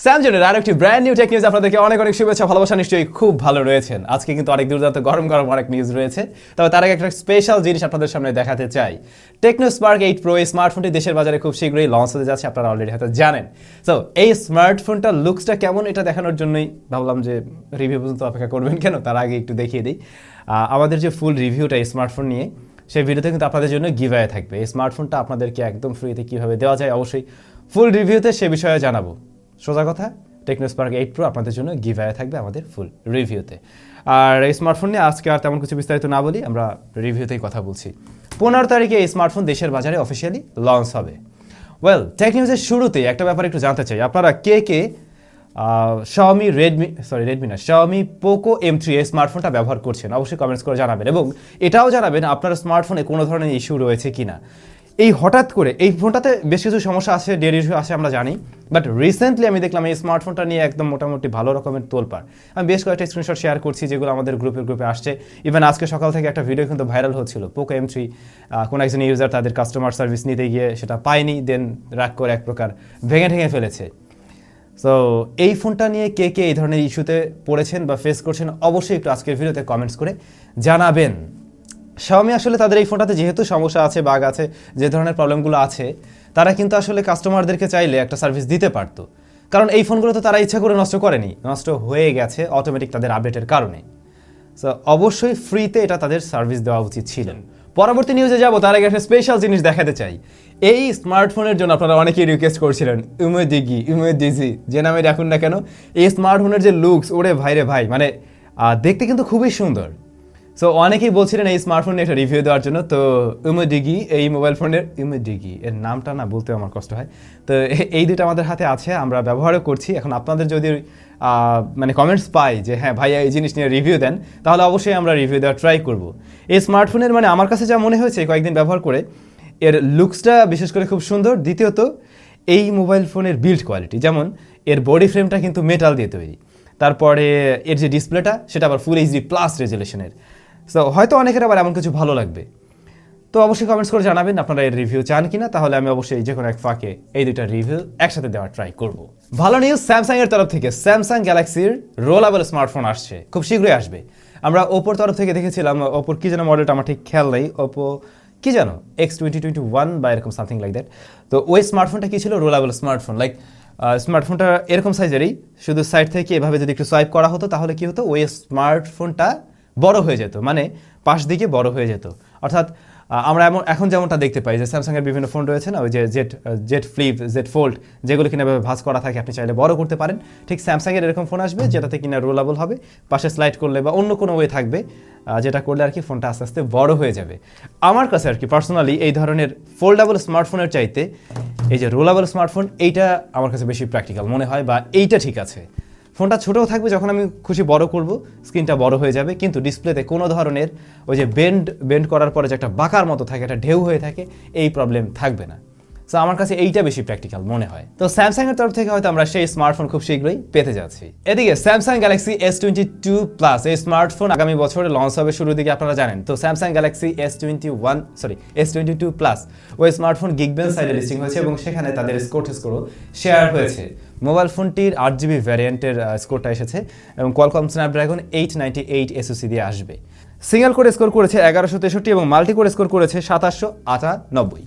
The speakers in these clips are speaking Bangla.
SamZone আরেকটি ব্র্যান্ড নিউ টেক নিউজ আপনাদেরকে অনেক অনেক শুভেচ্ছা ভালোবাসা নিশ্চয়ই খুব ভালো রয়েছেন। আজকে কিন্তু অনেক দুর্দান্ত গরম অনেক নিউজ রয়েছে। তবে তার আগে একটা স্পেশাল জিনিস আপনাদের সামনে দেখাতে চাই। টেকনো স্পার্ক 8 প্রো এই স্মার্টফোনটি দেশের বাজারে খুব শীঘ্রই লঞ্চ হতে যাচ্ছে, আপনারা অলরেডি হয়তো জানেন। সো এই স্মার্টফোনটার লুকসটা কেমন এটা দেখানোর জন্যই ভাবলাম যে রিভিউ পর্যন্ত অপেক্ষা করবেন কেন, তার আগে একটু দেখিয়ে দিই আমাদের যে ফুল রিভিউটা এই স্মার্টফোন নিয়ে। সেই ভিডিওতে কিন্তু আপনাদের জন্য গিভঅ্যাওয়ে থাকবে। এই স্মার্টফোনটা আপনাদেরকে একদম ফ্রিতে কীভাবে দেওয়া যায় অবশ্যই ফুল রিভিউতে সে বিষয়ে জানাবো। সোজা কথা, টেকনো স্পার্ক 8 প্রো আপনাদের জন্য গিভঅ্যাওয়ে থাকবে আমাদের ফুল রিভিউতে। আর এই স্মার্টফোন নিয়ে আজকে আর তেমন কিছু বিস্তারিত না বলি, আমরা রিভিউতেই কথা বলছি। 15 তারিখে এই স্মার্টফোন দেশের বাজারে অফিসিয়ালি লঞ্চ হবে। ওয়েল, টেক নিউজের শুরুতেই একটা ব্যাপার একটু জানতে চাই, আপনারা কে Xiaomi Poco M3 এই স্মার্টফোনটা ব্যবহার করছেন অবশ্যই কমেন্টস করে জানাবেন, এবং এটাও জানাবেন আপনার স্মার্টফোনে কোনো ধরনের ইস্যু রয়েছে কিনা। এই হঠাৎ করে এই ফোনটাতে বেশ কিছু সমস্যা আছে, ডের ইস্যু আছে আমরা জানি, বাট রিসেন্টলি আমি দেখলাম এই স্মার্টফোনটা নিয়ে একদম মোটামুটি ভালো রকমের তোলপাড়। আমি বেশ কয়েকটা স্ক্রিনশট শেয়ার করছি যেগুলো আমাদের গ্রুপে আসছে। ইভেন আজকে সকাল থেকে একটা ভিডিও কিন্তু ভাইরাল হচ্ছিল, পোকো M3 কোনো একজন ইউজার তাদের কাস্টমার সার্ভিস নিতে গিয়ে সেটা পায়নি, দেন রাগ করে এক প্রকার ভেঙে ফেলেছে। সো এই ফোনটা নিয়ে কে এই ধরনের ইস্যুতে পড়েছেন বা ফেস করছেন অবশ্যই একটু আজকের ভিডিওতে কমেন্টস করে জানাবেন। Xiaomi আসলে তাদের এই ফোনটাতে যেহেতু সমস্যা আছে, বাগ আছে, যে ধরনের প্রবলেমগুলো আছে, তারা কিন্তু আসলে কাস্টমারদেরকে চাইলে একটা সার্ভিস দিতে পারতো, কারণ এই ফোনগুলো তো তারা ইচ্ছা করে নষ্ট করেনি, নষ্ট হয়ে গেছে অটোমেটিক তাদের আপডেটের কারণে। সো অবশ্যই ফ্রিতে এটা তাদের সার্ভিস দেওয়া উচিত ছিল। পরবর্তী নিউজে যাব, তার আগে একটা স্পেশাল জিনিস দেখাতে চাই। এই স্মার্টফোনের জন্য আপনারা অনেকেই রিকোয়েস্ট করছিলেন উমিদিজি যে নামে রাখুন না কেন, এই স্মার্টফোনের যে লুকস, ওরে ভাই রে ভাই, মানে দেখতে কিন্তু খুবই সুন্দর। সো অনেকেই বলছিলেন এই স্মার্টফোনের একটা রিভিউ দেওয়ার জন্য। তো উমিদিগি এই মোবাইল ফোনের উমিদিগি এর নামটা না বলতে আমার কষ্ট হয়। তো এই দুটো আমাদের হাতে আছে, আমরা ব্যবহারও করছি। এখন আপনাদের যদি মানে কমেন্টস পাই যে হ্যাঁ ভাইয়া এই জিনিস নিয়ে রিভিউ দেন, তাহলে অবশ্যই আমরা রিভিউ দেওয়ার ট্রাই করব। এই স্মার্টফোনের মানে আমার কাছে যা মনে হয়েছে কয়েকদিন ব্যবহার করে, এর লুকসটা বিশেষ করে খুব সুন্দর। দ্বিতীয়ত এই মোবাইল ফোনের বিল্ড কোয়ালিটি, যেমন এর বডি ফ্রেমটা কিন্তু মেটাল দিয়ে তৈরি, তারপরে এর যে ডিসপ্লেটা সেটা আবার ফুল এইচডি প্লাস রেজুলেশনের। সো হয়তো অনেকের আবার এমন কিছু ভালো লাগবে। তো অবশ্যই কমেন্টস করে জানাবেন আপনারা এর রিভিউ চান কিনা, তাহলে আমি অবশ্যই যে কোনো এক ফাঁকে এই দুইটা রিভিউ একসাথে দেওয়ার ট্রাই করব। ভালো নিউজ, স্যামসাং এর তরফ থেকে স্যামসাং গ্যালাক্সির রোলাবল স্মার্টফোন আসছে, খুব শীঘ্রই আসবে। আমরা ওপোর তরফ থেকে দেখেছিলাম, ওপোর কি যেন মডেলটা আমার ঠিক খেয়াল নেই, ওপো কি জানো X2021 বা এরকম সামথিং লাইক দ্যাট। তো ওই স্মার্টফোনটা কি ছিল, রোলাবল স্মার্টফোন। লাইক স্মার্টফোনটা এরকম সাইজেরই, শুধু সাইড থেকে এভাবে যদি একটু সোয়াইপ করা হতো তাহলে কি হতো, ওই স্মার্টফোনটা বড় হয়ে যেত, মানে পাশ দিকে বড় হয়ে যেত। অর্থাৎ আমরা এখন যেমনটা দেখতে পাই যে স্যামসাংয়ের বিভিন্ন ফোন রয়েছে না, ওই যে জেড ফ্লিপ, জেড ফোল্ড, যেগুলো কিনা ভাঁজ করা থাকে, আপনি চাইলে বড় করতে পারেন। ঠিক স্যামসাংয়ের এরকম ফোন আসবে যেটাতে কিনা রোলাবল হবে, পাশে স্লাইড করলে বা অন্য কোনো ওয়ে থাকবে যেটা করলে আর কি ফোনটা আস্তে আস্তে বড় হয়ে যাবে। আমার কাছে আর কি পার্সোনালি এই ধরনের ফোল্ডেবল স্মার্টফোনের চাইতে এই যে রোলাবল স্মার্টফোন, এইটা আমার কাছে বেশি প্র্যাকটিক্যাল মনে হয়, বা এইটা ঠিক আছে। ফোনটা ছোটও থাকবে, যখন আমি খুশি বড় করব স্ক্রিনটা বড় হয়ে যাবে, কিন্তু ডিসপ্লেতে কোনো ধরনের ওই যে বেন্ড করার পরে যে একটা বাঁকার মতো থাকে, একটা ঢেউ হয়ে থাকে, এই প্রবলেম থাকবে না। সো আমার কাছে এইটা বেশি প্র্যাকটিক্যাল মনে হয়। তো স্যামসাংয়ের তরফ থেকে হয়তো আমরা সেই স্মার্টফোন খুব শীঘ্রই পেতে যাচ্ছি। এদিকে স্যামসাং গ্যালাক্সি S22 প্লাস এই স্মার্টফোন আগামী বছরে লঞ্চ হবে শুরুর দিকে, আপনারা জানেন। তো স্যামসাং গ্যালাক্সি S22 প্লাস ওই স্মার্টফোন গিগবেল সাইডে লিস্টিং হয়েছে, এবং সেখানে তাদের স্কোরও শেয়ার হয়েছে। মোবাইল ফোনটির 8GB ভ্যারিয়েন্টের স্কোরটা এসেছে, এবং কোয়ালকম স্ন্যাপড্রাগন 898 SoC দিয়ে আসবে। সিঙ্গেল কোর স্কোর করেছে 1163 এবং মাল্টি কোর স্কোর করেছে 2798।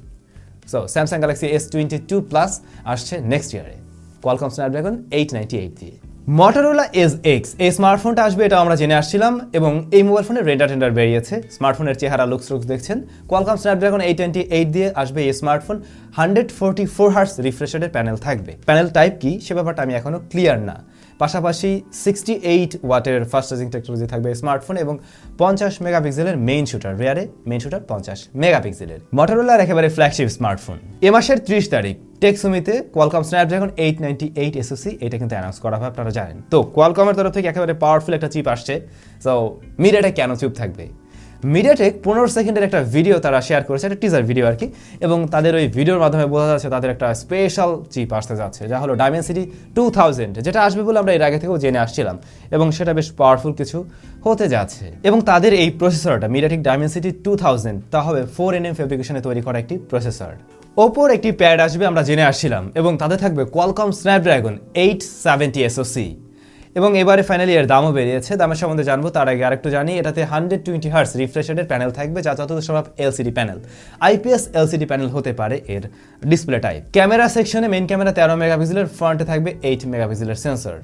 So Samsung Galaxy S22 plus আসছে নেক্সট ইয়ারে কোয়ালকম স্ন্যাপড্রাগন 898 দিয়ে। মটোরোলা এজ এক্স এই স্মার্টফোনটা আসবে, এটা আমরা জেনে আসছিলাম, এবং এই মোবাইল ফোনের রেন্ডার বেরিয়েছে। স্মার্টফোনের চেহারা লুকস দেখছেন, কোয়ালকম স্ন্যাপড্রাগন 828 দিয়ে আসবে এই স্মার্টফোন। 144 হার্টজ রিফ্রেশ রেটের প্যানেল থাকবে। প্যানেল টাইপ কি সে ব্যাপারটা আমি এখনো ক্লিয়ার না। পাশাপাশি 68 ওয়াটের ফাস্ট চার্জিং টেকনোলজি থাকবে স্মার্টফোন, এবং 50 মেগাপিক্সেলের মেইন শুটার, রিয়ারে মেইন শুটার 50 মেগাপিক্সেলের। মটোরোলার একেবারে ফ্ল্যাগশিপ স্মার্টফোন। এ মাসের 30 তারিখ টেকসুমিতে কোয়ালকম স্ন্যাপড্রাগন 898 SoC এটা কিন্তু অ্যানাউন্স করা হয়, আপনারা জানেন। তো কোয়ালকমের তরফ থেকে একেবারে পাওয়ারফুল একটা চিপ আসছে। সো মিডিয়াটেক কেন চুপ থাকবে? মিডিয়াটেক 15 সেকেন্ডের একটা ভিডিও তারা শেয়ার করেছে, একটা টিজার ভিডিও আর কি, এবং তাদের ওই ভিডিওর মাধ্যমে বোঝা যাচ্ছে তাদের একটা স্পেশাল চিপ আসতে যাচ্ছে, যা হলো ডাইমেনসিটি 2000, যেটা আসবে বলে আমরা এর আগে থেকেও জেনে আসছিলাম, এবং সেটা বেশ পাওয়ারফুল কিছু হতে যাচ্ছে। এবং তাদের এই প্রসেসরটা মিডিয়াটেক ডাইমেনসিটি 2000 তা হবে 4nm ফেব্রিকেশনে তৈরি করা একটি প্রসেসর। ওপোর একটি প্যাড আসবে আমরা জেনে আসছিলাম এবং তাতে থাকবে কোয়ালকম স্ন্যাপড্রাগন 870 SoC এবং এবারে ফাইনালি এর দামও বেরিয়েছে। দামের সম্বন্ধে জানবো তার আগে আরেকটু জানি, এটাতে 120 হার্টজ রিফ্রেশ রেটের প্যানেল থাকবে, যা যতদূর সম্ভব LCD panel, IPS LCD panel হতে পারে এর ডিসপ্লে টাইপ। ক্যামেরা সেকশনে মেইন ক্যামেরা 13 মেগাপিক্সেলের, ফ্রন্টে থাকবে 8 মেগাপিক্সেলের সেন্সর।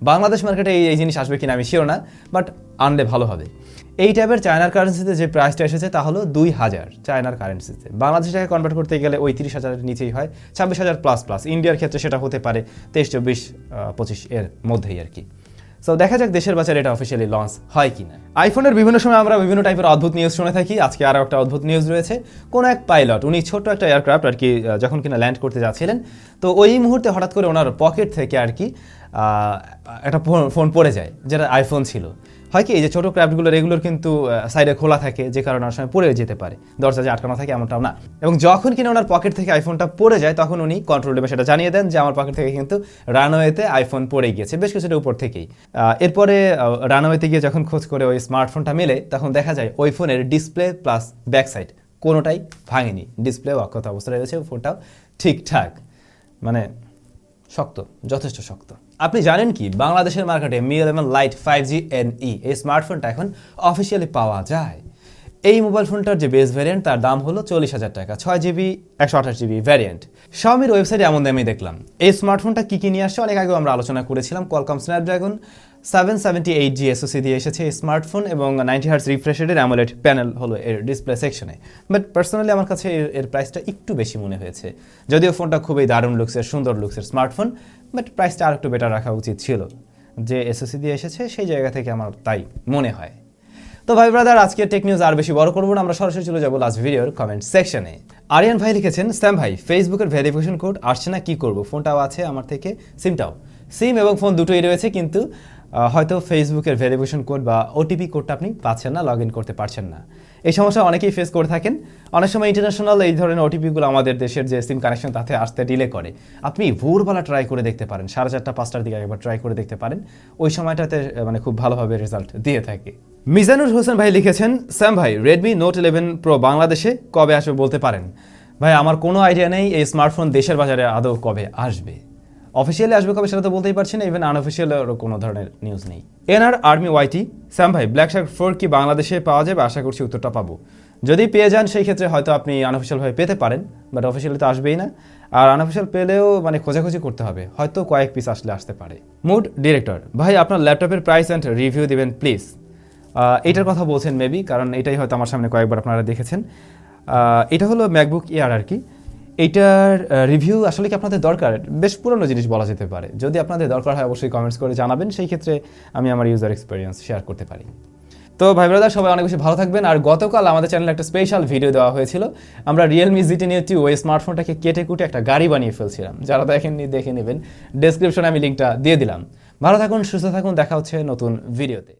বাংলাদেশ মার্কেটে এই জিনিস আসবে কিনা আমি শিওর না, বাট আনলে ভালো হবে। এই টাইপের চায়নার কারেন্সিতে যে প্রাইসটা এসেছে তা হলো 2000 চায়নার কারেন্সিতে। বাংলাদেশ টাকা কনভার্ট করতে গেলে ওই 30,000-এর নিচেই হয়, 26,000 প্লাস। ইন্ডিয়ার ক্ষেত্রে সেটা হতে পারে 23, 24, 25 এর মধ্যেই আর কি। সো দেখা যাক দেশের বাজারে এটা অফিসিয়ালি লঞ্চ হয় কিনা। আইফোনের বিভিন্ন সময় আমরা বিভিন্ন টাইপের অদ্ভুত নিউজ শুনে থাকি। আজকে আরও একটা অদ্ভুত নিউজ রয়েছে। কোনো এক পাইলট, উনি ছোট্ট একটা এয়ারক্রাফট আর কি যখন কিনা ল্যান্ড করতে যাচ্ছিলেন, তো ওই মুহূর্তে হঠাৎ করে ওনার পকেট থেকে আর কি একটা ফোন পড়ে যায়, যেটা আইফোন ছিল। হয় কি, এই যে ছোটো ক্রাফটগুলোর এগুলোর কিন্তু সাইডে খোলা থাকে, যে কারণে অনেক সময় পড়ে যেতে পারে, দরজা যে আটকানো থাকে এমনটাও না। এবং যখন কিনা ওনার পকেট থেকে আইফোনটা পড়ে যায়, তখন উনি কন্ট্রোল রুমে সেটা জানিয়ে দেন যে আমার পকেট থেকে কিন্তু রানওয়েতে আইফোন পড়ে গিয়েছে, বেশ কিছুটা উপর থেকেই। এরপরে রানওয়েতে গিয়ে যখন খোঁজ করে ওই স্মার্টফোনটা মেলে, তখন দেখা যায় ওই ফোনের ডিসপ্লে প্লাস ব্যাক সাইড কোনোটাই ভাঙেনি, ডিসপ্লে অক্ষত অবস্থায় রয়েছে, ফোনটাও ঠিকঠাক, মানে শক্ত, যথেষ্ট শক্ত। আপনি জানেন কি, বাংলাদেশের মার্কেটে Mi 11 Lite 5G NE এই স্মার্টফোনটা এখন অফিসিয়ালি পাওয়া যায়। এই মোবাইল ফোনটার যে বেস ভ্যারিয়েন্ট তার দাম হলো 40,000 টাকা, 6GB 128GB ভ্যারিয়েন্ট। Xiaomiর ওয়েবসাইটে এমন দামই দেখলাম। এই স্মার্টফোনটা কি নিয়ে আসছে অনেক আগেও আমরা আলোচনা করেছিলাম। কোয়ালকম স্ন্যাপড্রাগন 778G SoC দিয়ে এসেছে এই স্মার্টফোন এবং 90 হার্টজ রিফ্রেশ রেটের অ্যামোলেড প্যানেল হলো এর ডিসপ্লে সেকশনে। বাট পার্সোনালি আমার কাছে এর প্রাইসটা একটু বেশি মনে হয়েছে। যদিও ফোনটা খুবই দারুণ লুকসের, সুন্দর লুকসের স্মার্টফোন, বাট প্রাইসটা আর একটু বেটার রাখা উচিত ছিল। যে SoC দিয়ে এসেছে সেই জায়গা থেকে আমার তাই মনে হয়। তো ভাই ব্রাদার, আজকের টেক নিউজ আর বেশি বড় করবো না, আমরা সরাসরি চলে যাবো লাস্ট ভিডিওর কমেন্ট সেকশনে। আরিয়ান ভাই লিখেছেন, স্যাম ভাই ফেসবুকের ভেরিফিকেশন কোড আসছে না, কি করব? ফোনটাও আছে আমার থেকে, সিম এবং ফোন দুটোই রয়েছে, কিন্তু হয়তো ফেসবুকের ভেরিফিকেশন কোড বা ওটিপি কোডটা আপনি পাচ্ছেন না, লগ ইন করতে পারছেন না। এই সমস্যা অনেকেই ফেস করে থাকেন। অনেক সময় ইন্টারন্যাশনাল এই ধরনের ওটিপিগুলো আমাদের দেশের যে সিম কানেকশন তাতে আসতে ডিলে করে। আপনি ভোরবেলা ট্রাই করে দেখতে পারেন, 4:30, 5টার দিকে একবার ট্রাই করে দেখতে পারেন, ওই সময়টাতে মানে খুব ভালোভাবে রেজাল্ট দিয়ে থাকে। মিজানুর হোসেন ভাই লিখেছেন, স্যাম ভাই রেডমি নোট 11 প্রো বাংলাদেশে কবে আসবে বলতে পারেন? ভাই আমার কোনো আইডিয়া নেই এই স্মার্টফোন দেশের বাজারে আদৌ কবে আসবে। অফিসিয়ালি আসবে কবে সেটা তো বলতেই পারছি না, ইভেন আনঅফিসিয়ালও কোনো ধরনের নিউজ নেই। এনআর আর্মি ওয়াইটি, স্যাম ভাই ব্ল্যাক শার্ক 4 কি বাংলাদেশে পাওয়া যাবে? আশা করছি উত্তরটা পাবো। যদি পেয়ে যান সেই ক্ষেত্রে হয়তো আপনি আনঅফিসিয়ালভাবে পেতে পারেন, বাট অফিসিয়ালি তো আসবেই না। আর আনঅফিসিয়াল পেলেও মানে খোঁজাখুঁজি করতে হবে, হয়তো কয়েক পিস আসতে পারে। মুড ডিরেক্টর, ভাই আপনার ল্যাপটপের প্রাইস অ্যান্ড রিভিউ দিবেন প্লিজ। এটার কথা বলছেন মেবি, কারণ এটাই হয়তো আমার সামনে কয়েকবার আপনারা দেখেছেন। এটা হলো ম্যাকবুক এয়ার আর কি। এইটার রিভিউ আসলে কি আপনাদের দরকার? বেশ পুরনো জিনিস বলা যেতে পারে। যদি আপনাদের দরকার হয় অবশ্যই কমেন্টস করে জানাবেন, সেই ক্ষেত্রে আমি আমার ইউজার এক্সপিরিয়েন্স শেয়ার করতে পারি। তো ভাই ব্রাদার, সবাই অনেক বেশি ভালো থাকবেন। আর গতকাল আমাদের চ্যানেলে একটা স্পেশাল ভিডিও দেওয়া হয়েছিল, আমরা রিয়েলমি ZT ওই স্মার্টফোনটাকে কেটে কুটে একটা গাড়ি বানিয়ে ফেলছিলাম। যারা দেখেননি দেখে নেবেন, ডেসক্রিপশনে আমি লিঙ্কটা দিয়ে দিলাম। ভালো থাকুন, সুস্থ থাকুন, দেখা হচ্ছে নতুন ভিডিওতে।